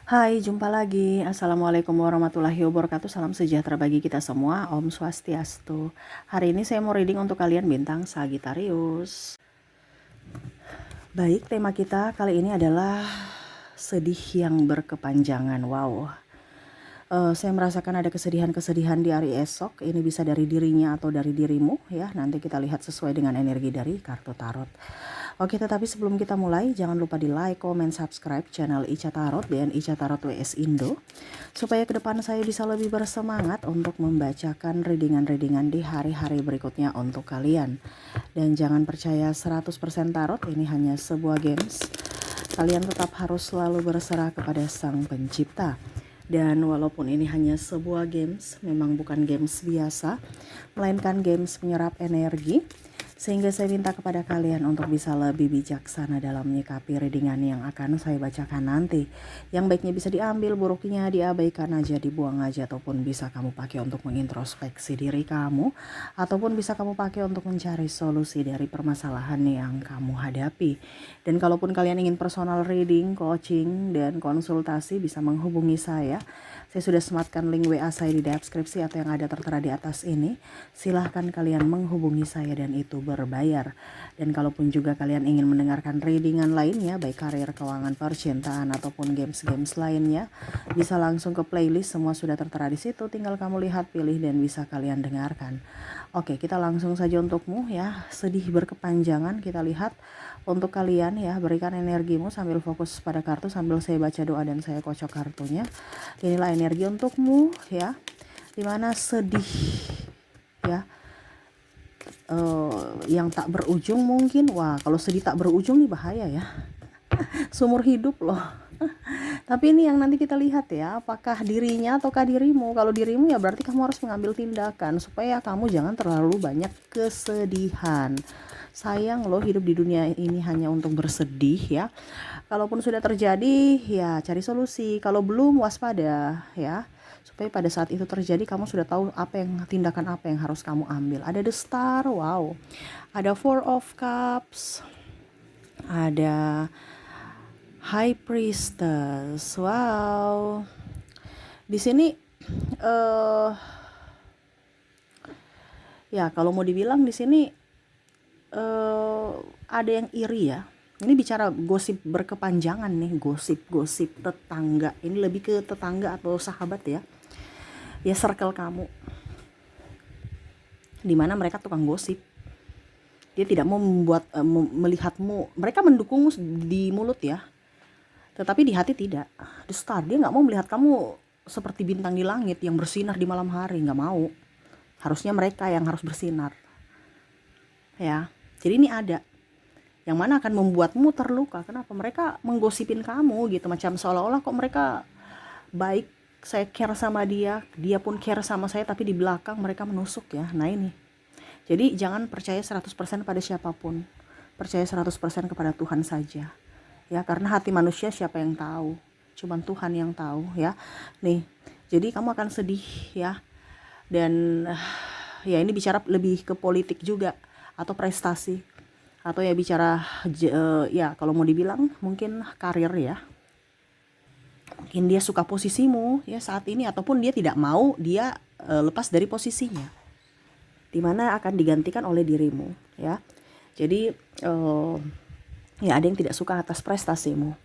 Hai, jumpa lagi. Assalamualaikum warahmatullahi wabarakatuh. Salam sejahtera bagi kita semua. Om Swastiastu. Hari ini saya mau reading untuk kalian bintang Sagittarius. Baik, tema kita kali ini adalah sedih yang berkepanjangan. Wow. Saya merasakan ada kesedihan-kesedihan di hari esok. Ini bisa dari dirinya atau dari dirimu ya. Nanti kita lihat sesuai dengan energi dari kartu tarot. Oke, tetapi sebelum kita mulai, jangan lupa di like, comment, subscribe channel Ica Tarot dan Ica Tarot WS Indo. Supaya ke depan saya bisa lebih bersemangat untuk membacakan readingan-readingan di hari-hari berikutnya untuk kalian. Dan jangan percaya 100% tarot, ini hanya sebuah games. Kalian tetap harus selalu berserah kepada Sang Pencipta. Dan walaupun ini hanya sebuah games, memang bukan games biasa, melainkan games penyerap energi. Sehingga saya minta kepada kalian untuk bisa lebih bijaksana dalam menyikapi readingan yang akan saya bacakan nanti. Yang baiknya bisa diambil, buruknya diabaikan aja, dibuang aja, ataupun bisa kamu pakai untuk mengintrospeksi diri kamu, ataupun bisa kamu pakai untuk mencari solusi dari permasalahan yang kamu hadapi. Dan kalaupun kalian ingin personal reading, coaching, dan konsultasi, bisa menghubungi saya. Saya sudah sematkan link WA saya di deskripsi atau yang ada tertera di atas ini. Silahkan kalian menghubungi saya dan itu berbayar. Dan kalaupun juga kalian ingin mendengarkan readingan lainnya, baik karir, keuangan, percintaan, ataupun games-games lainnya, bisa langsung ke playlist, semua sudah tertera di situ. Tinggal kamu lihat, pilih, dan bisa kalian dengarkan. Oke, kita langsung saja untukmu ya. Sedih berkepanjangan, kita lihat untuk kalian ya. Berikan energimu sambil fokus pada kartu, sambil saya baca doa dan saya kocok kartunya. Inilah energi untukmu ya, dimana sedih ya, yang tak berujung mungkin. Wah, kalau sedih tak berujung nih bahaya ya, seumur hidup loh. Tapi ini yang nanti kita lihat ya, apakah dirinya ataukah dirimu. Kalau dirimu ya berarti kamu harus mengambil tindakan supaya kamu jangan terlalu banyak kesedihan. Sayang loh, hidup di dunia ini hanya untuk bersedih ya. Kalaupun sudah terjadi ya cari solusi, kalau belum waspada ya. Supaya pada saat itu terjadi kamu sudah tahu tindakan apa yang harus kamu ambil. Ada the star, wow. Ada four of cups. Ada high priestess, wow. Di sini ya kalau mau dibilang di sini ada yang iri ya. Ini bicara gosip berkepanjangan nih, gosip tetangga. Ini lebih ke tetangga atau sahabat ya. Ya circle kamu. Dimana mereka tukang gosip. Dia tidak mau melihatmu. Mereka mendukungmu di mulut ya, tetapi di hati tidak. The star, dia nggak mau melihat kamu seperti bintang di langit yang bersinar di malam hari, nggak mau. Harusnya mereka yang harus bersinar ya. Jadi ini ada yang mana akan membuatmu terluka. Kenapa? Mereka menggosipin kamu gitu, macam seolah-olah kok mereka baik, saya care sama dia, dia pun care sama saya, tapi di belakang mereka menusuk ya. Nah ini, jadi jangan percaya 100% pada siapapun. Percaya 100% kepada Tuhan saja. Ya, karena hati manusia siapa yang tahu? Cuman Tuhan yang tahu ya. Nih, jadi kamu akan sedih ya. Dan ya ini bicara lebih ke politik juga atau prestasi. Atau ya bicara ya kalau mau dibilang mungkin karir ya. Mungkin dia suka posisimu ya saat ini, ataupun dia tidak mau dia lepas dari posisinya, dimana akan digantikan oleh dirimu ya. Jadi ya ada yang tidak suka atas prestasimu.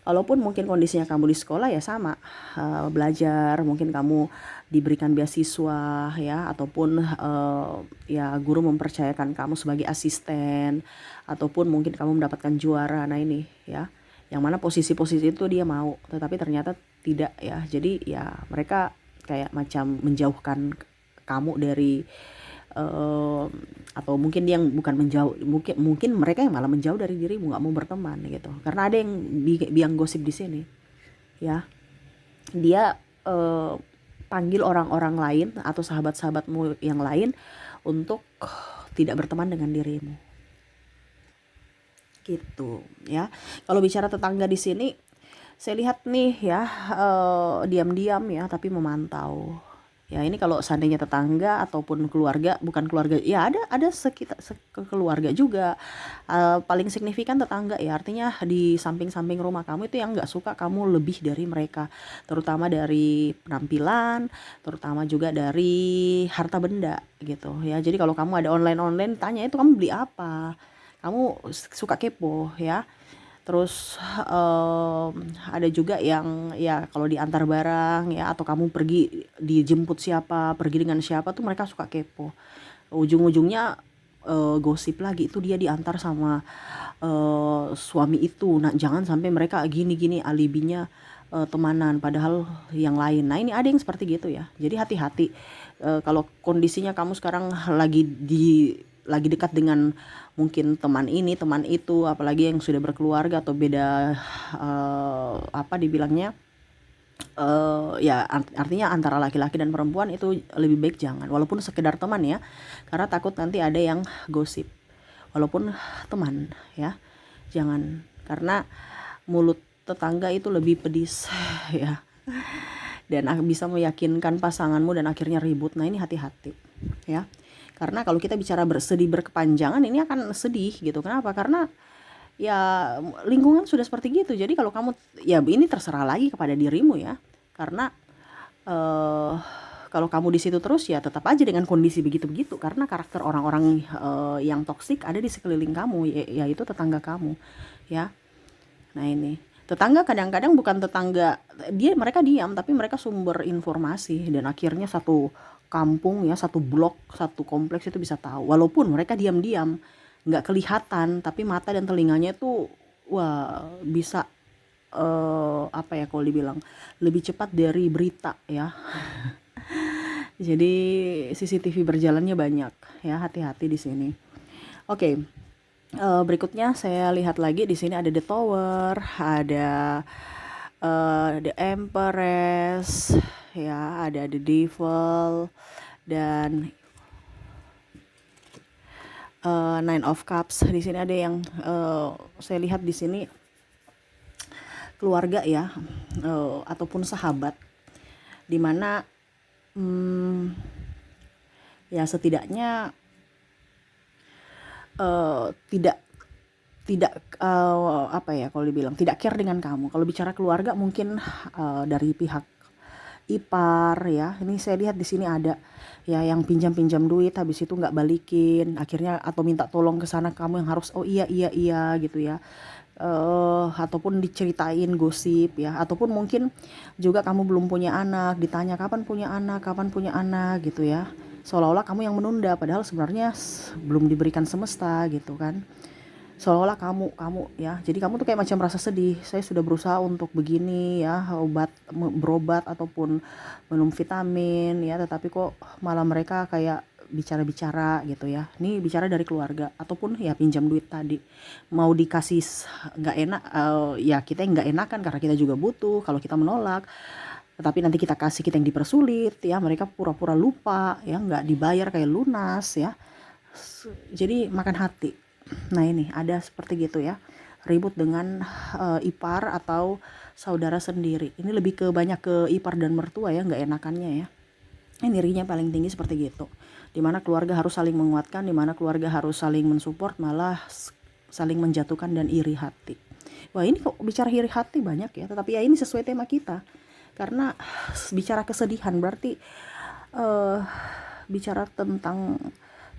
Kalaupun mungkin kondisinya kamu di sekolah ya sama, belajar, mungkin kamu diberikan beasiswa ya, ataupun ya guru mempercayakan kamu sebagai asisten, ataupun mungkin kamu mendapatkan juara. Nah ini ya, yang mana posisi-posisi itu dia mau, tetapi ternyata tidak ya. Jadi ya mereka kayak macam menjauhkan kamu dari atau mungkin dia yang bukan menjauh, mungkin mereka yang malah menjauh dari dirimu, nggak mau berteman gitu. Karena ada yang biang gosip di sini ya, dia panggil orang-orang lain atau sahabat-sahabatmu yang lain untuk tidak berteman dengan dirimu gitu ya. Kalau bicara tetangga di sini, saya lihat nih ya, diam-diam ya tapi memantau Ya ini kalau seandainya tetangga ataupun keluarga, bukan keluarga, ya ada sekitar keluarga juga. Paling signifikan tetangga ya, artinya di samping-samping rumah kamu itu yang nggak suka kamu lebih dari mereka, terutama dari penampilan, terutama juga dari harta benda gitu ya. Jadi kalau kamu ada online tanya itu kamu beli apa, kamu suka kepo ya. Terus ada juga yang ya kalau diantar barang ya, atau kamu pergi dijemput siapa, pergi dengan siapa tuh mereka suka kepo. Ujung-ujungnya gosip lagi itu dia diantar sama suami itu. Nah, jangan sampai mereka gini-gini alibinya temanan padahal yang lain. Nah, ini ada yang seperti gitu ya. Jadi hati-hati. Kalau kondisinya kamu sekarang lagi dekat dengan mungkin teman ini, teman itu, apalagi yang sudah berkeluarga atau beda apa dibilangnya, ya artinya antara laki-laki dan perempuan itu lebih baik jangan, walaupun sekedar teman ya, karena takut nanti ada yang gosip. Walaupun teman ya, jangan, karena mulut tetangga itu lebih pedis ya, dan bisa meyakinkan pasanganmu dan akhirnya ribut. Nah, ini hati-hati ya. Karena kalau kita bicara bersedih berkepanjangan ini akan sedih gitu. Kenapa? Karena ya lingkungan sudah seperti gitu. Jadi kalau kamu, ya ini terserah lagi kepada dirimu ya. Karena eh kalau kamu di situ terus ya tetap aja dengan kondisi begitu-begitu, karena karakter orang-orang yang toksik ada di sekeliling kamu, yaitu tetangga kamu ya. Nah, ini tetangga kadang-kadang bukan tetangga, mereka diam tapi mereka sumber informasi, dan akhirnya satu kampung ya, satu blok, satu kompleks itu bisa tahu, walaupun mereka diam-diam nggak kelihatan, tapi mata dan telinganya itu wah bisa apa ya kalau dibilang lebih cepat dari berita ya. Jadi CCTV berjalannya banyak ya, hati-hati di sini. Oke. Berikutnya saya lihat lagi di sini ada The Tower, ada The Empress, ya, ada The Devil, dan Nine of Cups. Di sini ada yang saya lihat di sini keluarga ya, ataupun sahabat, dimana ya setidaknya tidak tidak apa ya kalau dibilang tidak care dengan kamu. Kalau bicara keluarga mungkin dari pihak ipar ya, ini saya lihat di sini ada ya yang pinjam duit habis itu nggak balikin akhirnya, atau minta tolong ke sana, kamu yang harus oh iya iya iya gitu ya. Ataupun diceritain gosip ya, ataupun mungkin juga kamu belum punya anak, ditanya kapan punya anak gitu ya, seolah-olah kamu yang menunda padahal sebenarnya belum diberikan semesta gitu kan, seolah-olah kamu ya, jadi kamu tuh kayak macam merasa sedih, saya sudah berusaha untuk begini ya, berobat ataupun minum vitamin ya, tetapi kok malah mereka kayak bicara-bicara gitu ya. Ini bicara dari keluarga, ataupun ya pinjam duit tadi mau dikasih nggak enak, ya kita yang nggak enakan karena kita juga butuh. Kalau kita menolak tetapi nanti kita kasih, kita yang dipersulit ya, mereka pura-pura lupa ya, nggak dibayar kayak lunas ya. Jadi makan hati. Nah, ini ada seperti gitu ya, ribut dengan ipar atau saudara sendiri. Ini lebih ke banyak ke ipar dan mertua ya, nggak enakannya ya. Ini rinya paling tinggi seperti gitu, dimana keluarga harus saling menguatkan, dimana keluarga harus saling mensupport, malah saling menjatuhkan dan iri hati. Wah, ini kok bicara iri hati banyak ya, tetapi ya ini sesuai tema kita, karena bicara kesedihan berarti bicara tentang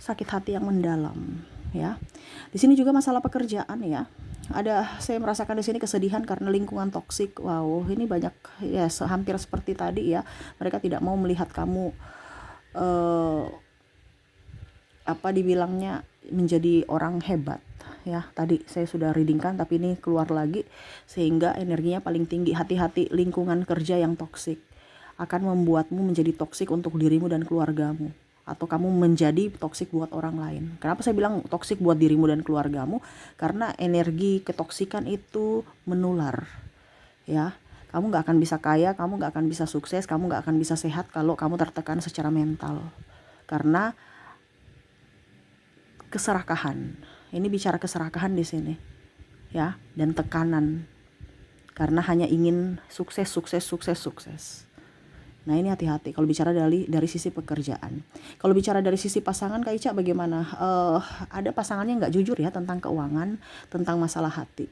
sakit hati yang mendalam ya. Di sini juga masalah pekerjaan ya. Saya merasakan di sini kesedihan karena lingkungan toksik. Wow, ini banyak ya, hampir seperti tadi ya. Mereka tidak mau melihat kamu apa dibilangnya menjadi orang hebat ya. Tadi saya sudah readingkan tapi ini keluar lagi, sehingga energinya paling tinggi. Hati-hati, lingkungan kerja yang toksik akan membuatmu menjadi toksik untuk dirimu dan keluargamu, atau kamu menjadi toksik buat orang lain. Kenapa saya bilang toksik buat dirimu dan keluargamu? Karena energi ketoksikan itu menular ya. Kamu gak akan bisa kaya, kamu gak akan bisa sukses, kamu gak akan bisa sehat kalau kamu tertekan secara mental, karena keserakahan. Ini bicara keserakahan di sini ya, dan tekanan karena hanya ingin sukses. Nah ini hati-hati kalau bicara dari sisi pekerjaan. Kalau bicara dari sisi pasangan Kak Ica bagaimana? Ada pasangannya nggak jujur ya tentang keuangan, tentang masalah hati,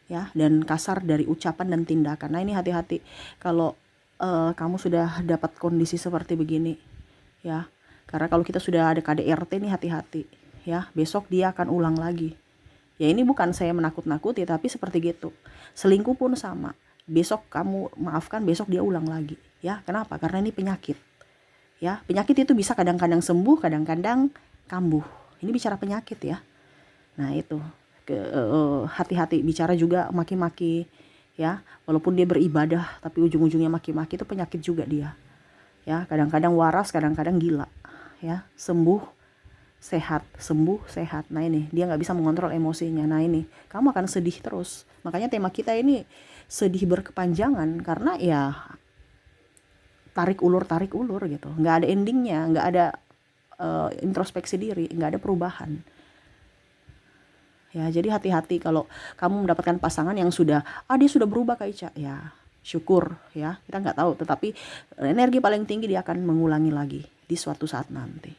ya, dan kasar dari ucapan dan tindakan. Nah ini hati-hati kalau kamu sudah dapat kondisi seperti begini, ya. Karena kalau kita sudah ada KDRT nih hati-hati, ya. Besok dia akan ulang lagi. Ya ini bukan saya menakut-nakuti, tapi seperti gitu. Selingkuh pun sama. Besok kamu maafkan, besok dia ulang lagi. Ya, kenapa? Karena ini penyakit. Ya, penyakit itu bisa kadang-kadang sembuh, kadang-kadang kambuh. Ini bicara penyakit ya. Nah itu, hati-hati bicara juga maki-maki. Ya, walaupun dia beribadah, tapi ujung-ujungnya maki-maki itu penyakit juga dia. Ya, kadang-kadang waras, kadang-kadang gila. Ya, sembuh sehat, sembuh sehat. Nah ini dia nggak bisa mengontrol emosinya. Nah ini kamu akan sedih terus. Makanya tema kita ini sedih berkepanjangan karena ya tarik ulur gitu, nggak ada endingnya, nggak ada introspeksi diri, nggak ada perubahan. Ya jadi hati-hati kalau kamu mendapatkan pasangan yang sudah dia sudah berubah Kak Ica, ya syukur ya, kita nggak tahu, tetapi energi paling tinggi dia akan mengulangi lagi di suatu saat nanti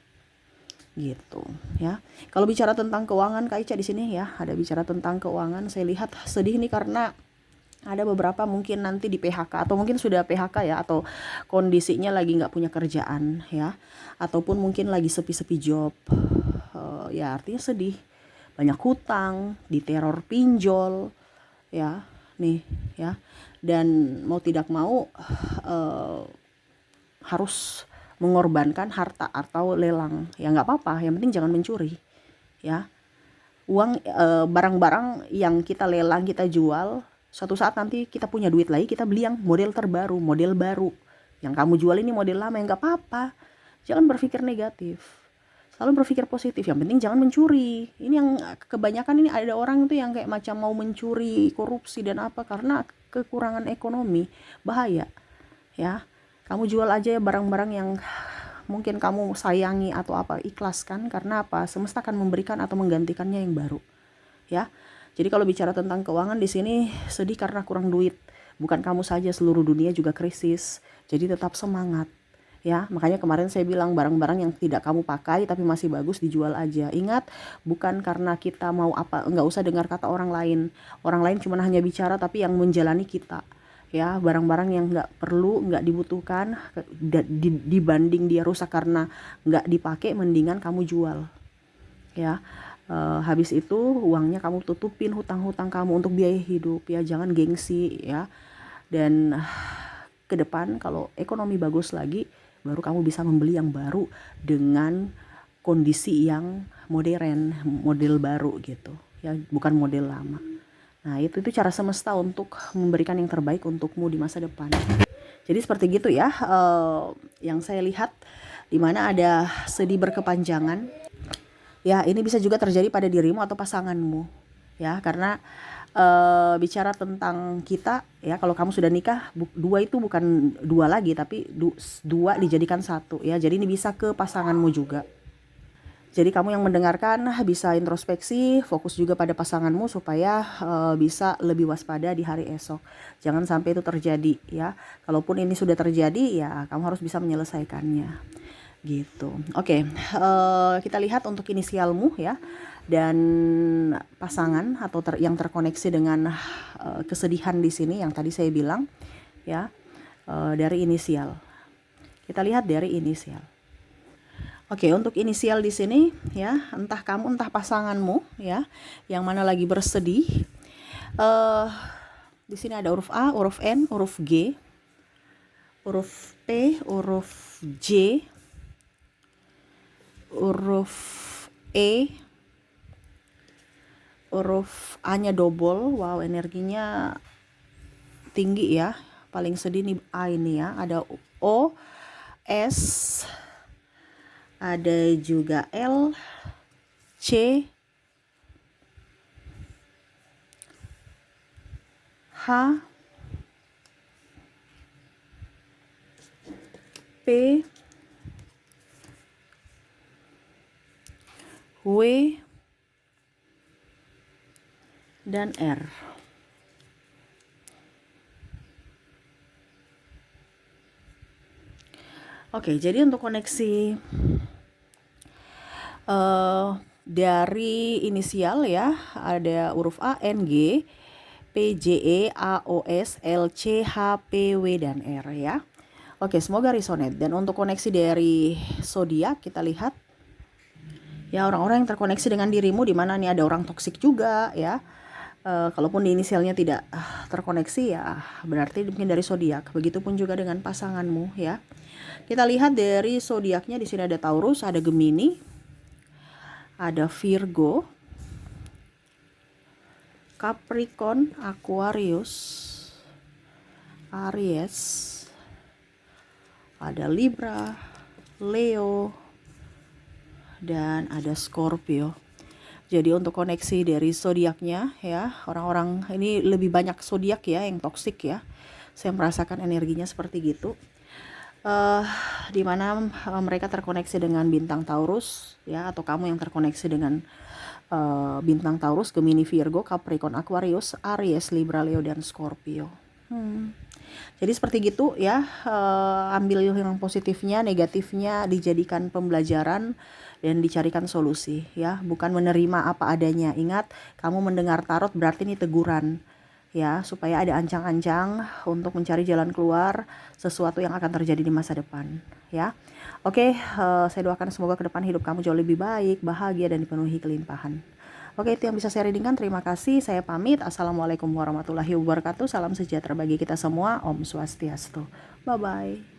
gitu ya. Kalau bicara tentang keuangan Kak Ica di sini ya, ada bicara tentang keuangan, saya lihat sedih nih karena ada beberapa mungkin nanti di PHK atau mungkin sudah PHK ya, atau kondisinya lagi nggak punya kerjaan ya, ataupun mungkin lagi sepi-sepi job. Ya artinya sedih, banyak hutang, diteror pinjol ya nih ya, dan mau tidak mau harus mengorbankan harta atau lelang. Ya nggak apa-apa, yang penting jangan mencuri ya. Uang, barang-barang yang kita lelang, kita jual, suatu saat nanti kita punya duit lagi, kita beli yang model terbaru, model baru. Yang kamu jual ini model lama, ya nggak apa-apa. Jangan berpikir negatif, selalu berpikir positif. Yang penting jangan mencuri. Ini yang kebanyakan ini ada orang itu yang kayak macam mau mencuri, korupsi dan apa, karena kekurangan ekonomi. Bahaya ya. Kamu jual aja barang-barang yang mungkin kamu sayangi atau apa, ikhlaskan, karena apa? Semesta akan memberikan atau menggantikannya yang baru. Ya. Jadi kalau bicara tentang keuangan di sini sedih karena kurang duit. Bukan kamu saja, seluruh dunia juga krisis. Jadi tetap semangat. Ya, makanya kemarin saya bilang barang-barang yang tidak kamu pakai tapi masih bagus dijual aja. Ingat, bukan karena kita mau apa, nggak usah dengar kata orang lain. Orang lain cuma hanya bicara tapi yang menjalani kita. Ya, barang-barang yang nggak perlu, nggak dibutuhkan, dibanding dia rusak karena nggak dipakai, mendingan kamu jual. Ya, habis itu uangnya kamu tutupin hutang-hutang kamu untuk biaya hidup ya, jangan gengsi ya. Dan ke depan kalau ekonomi bagus lagi, baru kamu bisa membeli yang baru dengan kondisi yang modern, model baru gitu ya, bukan model lama. Nah itu cara semesta untuk memberikan yang terbaik untukmu di masa depan. Jadi seperti gitu ya, yang saya lihat, dimana ada sedih berkepanjangan. Ya ini bisa juga terjadi pada dirimu atau pasanganmu ya, karena bicara tentang kita ya, kalau kamu sudah nikah, dua itu bukan dua lagi tapi dua dijadikan satu ya. Jadi ini bisa ke pasanganmu juga. Jadi kamu yang mendengarkan bisa introspeksi, fokus juga pada pasanganmu supaya bisa lebih waspada di hari esok. Jangan sampai itu terjadi ya. Kalaupun ini sudah terjadi ya kamu harus bisa menyelesaikannya. Gitu. Oke, kita lihat untuk inisialmu ya, dan pasangan atau yang terkoneksi dengan kesedihan di sini yang tadi saya bilang ya, dari inisial. Kita lihat dari inisial. Oke, untuk inisial di sini ya, entah kamu entah pasanganmu ya, yang mana lagi bersedih. Di sini ada huruf A, huruf N, huruf G, huruf P, huruf J, huruf E, huruf A-nya double. Wow, energinya tinggi ya. Paling sedih nih A ini ya. Ada O, S, ada juga L, C, H, P, W, dan R. Oke, jadi untuk koneksi eh dari inisial ya, ada huruf A, N, G, P, J, E, A, O, S, L, C, H, P, W, dan R ya. Oke, semoga resonate. Dan untuk koneksi dari zodiak kita lihat ya, orang-orang yang terkoneksi dengan dirimu, di mana nih ada orang toksik juga ya. Kalaupun di inisialnya tidak terkoneksi ya, berarti mungkin dari zodiak. Begitupun juga dengan pasanganmu ya. Kita lihat dari zodiaknya, di sini ada Taurus, ada Gemini, ada Virgo, Capricorn, Aquarius, Aries, ada Libra, Leo, dan ada Scorpio. Jadi untuk koneksi dari zodiaknya ya, orang-orang ini lebih banyak zodiak ya yang toksik ya. Saya merasakan energinya seperti gitu. Di mana mereka terkoneksi dengan bintang Taurus ya, atau kamu yang terkoneksi dengan bintang Taurus, Gemini, Virgo, Capricorn, Aquarius, Aries, Libra, Leo, dan Scorpio. Jadi seperti gitu ya, ambil yang positifnya, negatifnya dijadikan pembelajaran dan dicarikan solusi ya, bukan menerima apa adanya. Ingat, kamu mendengar tarot berarti ini teguran ya, supaya ada ancang-ancang untuk mencari jalan keluar sesuatu yang akan terjadi di masa depan ya. Oke, saya doakan semoga ke depan hidup kamu jauh lebih baik, bahagia, dan dipenuhi kelimpahan. Oke, itu yang bisa saya readingkan. Terima kasih. Saya pamit. Assalamualaikum warahmatullahi wabarakatuh. Salam sejahtera bagi kita semua. Om Swastiastu. Bye-bye.